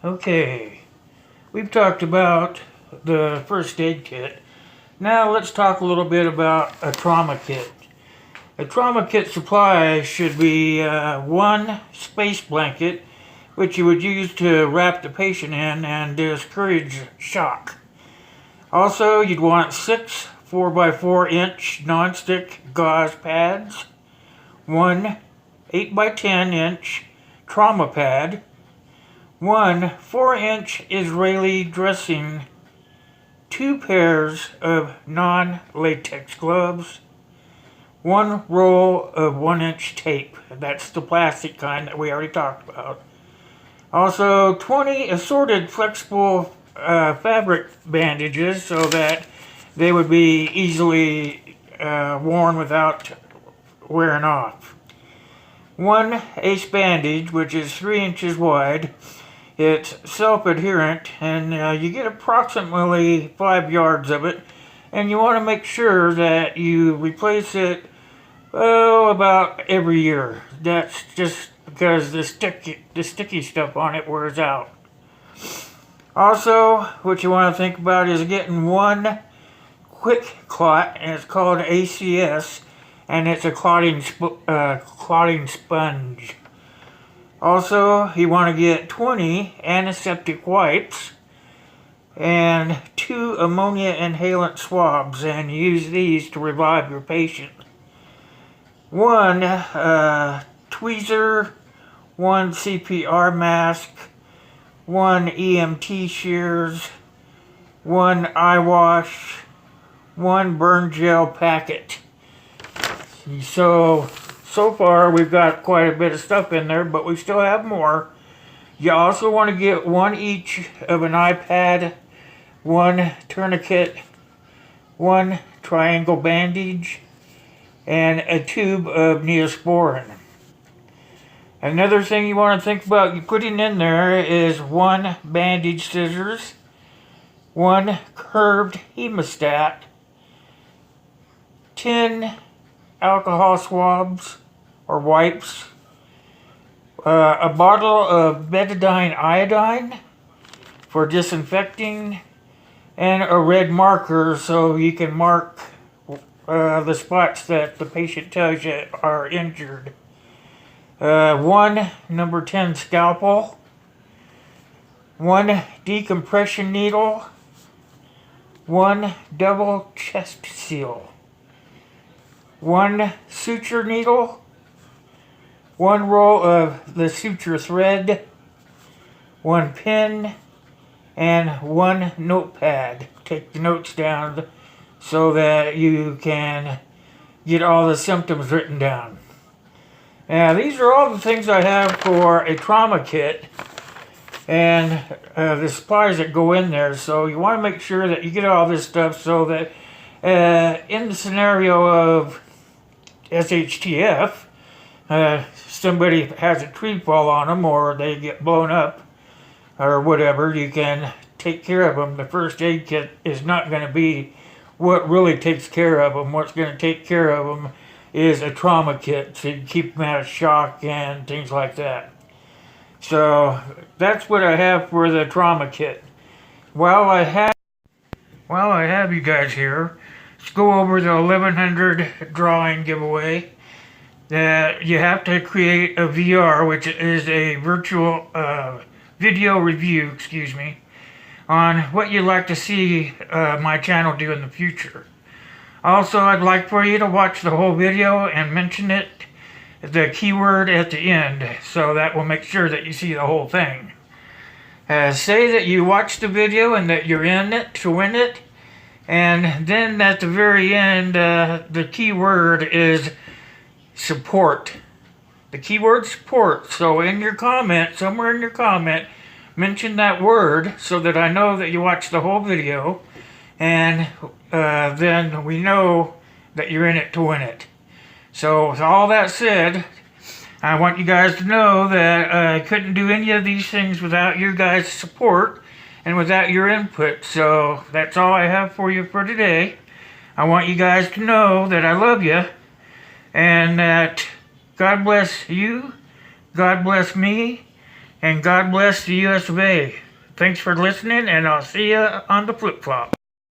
Okay, we've talked about the first aid kit. Now let's talk a little bit about a trauma kit. A trauma kit supply should be one space blanket, which you would use to wrap the patient in and discourage shock. Also, you'd want 6 4x4-inch nonstick gauze pads, one 8x10-inch trauma pad, one 4-inch Israeli dressing, 2 pairs of non-latex gloves, one roll of 1-inch tape. That's the plastic kind that we already talked about. Also, 20 assorted flexible fabric bandages so that they would be easily worn without wearing off. One ace bandage, which is 3 inches wide. It's self-adherent, and you get approximately 5 yards of it, and you want to make sure that you replace it about every year. That's just because the sticky stuff on it wears out. Also, what you want to think about is getting one quick clot, and it's called ACS, and it's a clotting sponge. Also, you want to get 20 antiseptic wipes and 2 ammonia inhalant swabs, and use these to revive your patient. One tweezer, one CPR mask, one EMT shears, one eye wash, one burn gel packet. So far we've got quite a bit of stuff in there, but we still have more. You also want to get one each of an iPad, one tourniquet, one triangle bandage, and a tube of Neosporin. Another thing you want to think about you putting in there is one bandage scissors, one curved hemostat, 10 alcohol swabs or wipes, a bottle of betadine iodine for disinfecting, and a red marker so you can mark the spots that the patient tells you are injured. One number 10 scalpel, one decompression needle, one double chest seal, one suture needle, one roll of the suture thread, one pin, and one notepad. Take the notes down so that you can get all the symptoms written down. Now, these are all the things I have for a trauma kit and the supplies that go in there. So you want to make sure that you get all this stuff so that in the scenario of SHTF, somebody has a tree fall on them or they get blown up or whatever, you can take care of them. The first aid kit is not going to be what really takes care of them. What's going to take care of them is a trauma kit to keep them out of shock and things like that. So that's what I have for the trauma kit. While I have you guys here, let's go over the 1100 drawing giveaway. You have to create a VR, which is a virtual video review, on what you'd like to see my channel do in the future. Also, I'd like for you to watch the whole video and mention the keyword at the end, so that will make sure that you see the whole thing. Say that you watched the video and that you're in it to win it, and then at the very end, the keyword is support. The keyword support. So in your comment, somewhere in your comment, mention that word so that I know that you watched the whole video, and then we know that you're in it to win it. So with all that said, I want you guys to know that I couldn't do any of these things without your guys' support and without your input. So that's all I have for you for today. I want you guys to know that I love you, and that God bless you, God bless me, And God bless the US of A. Thanks for listening, and I'll see you on the flip-flop.